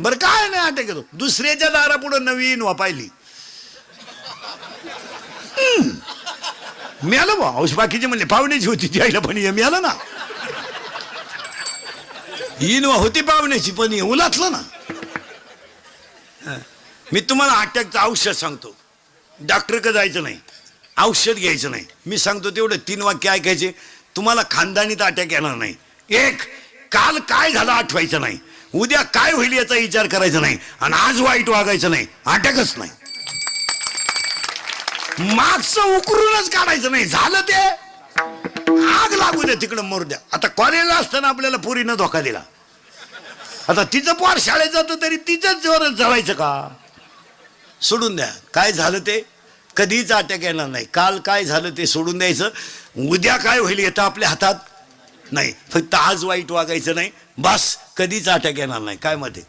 बरं काय नाही अटॅक येतो, दुसऱ्याच्या दारापुढे नवीन वापायली मिळालं बा. औष बाकीचे म्हणले पाहुण्याची होती ती आईला पण मिळालं ना. इनवा होती पाहुण्याची पण उलातलं ना. मी तुम्हाला अटॅकचं औषध सांगतो, डॉक्टरकडे जायचं नाही, औषध घ्यायचं नाही. मी सांगतो तेवढं 3 वाक्य ऐकायचे, तुम्हाला खानदानीत अटॅक येणार नाही. एक, काल काय झालं आठवायचं नाही, उद्या काय होईल याचा विचार करायचा नाही, आणि आज वाईट वागायचं नाही, अटॅकच नाही. मागचं उकरूनच काढायचं नाही, झालं ते आग लागू द्या तिकडं मरू द्या. आता कॉलेजला असताना आपल्याला पोरीनं धोका दिला, आता तिचं पोर शाळेत जातो तरी तिचंच जोर जळायचं का? सोडून द्या. काय झालं ते कधीच अटॅक येणार नाही. काल काय झालं ते सोडून द्यायचं, उद्या काय होईल येतं आपल्या हातात नाही. फक्त आज वाईट वागायचं नाही, बस कधीच अटॅक येणार नाही. काय मध्ये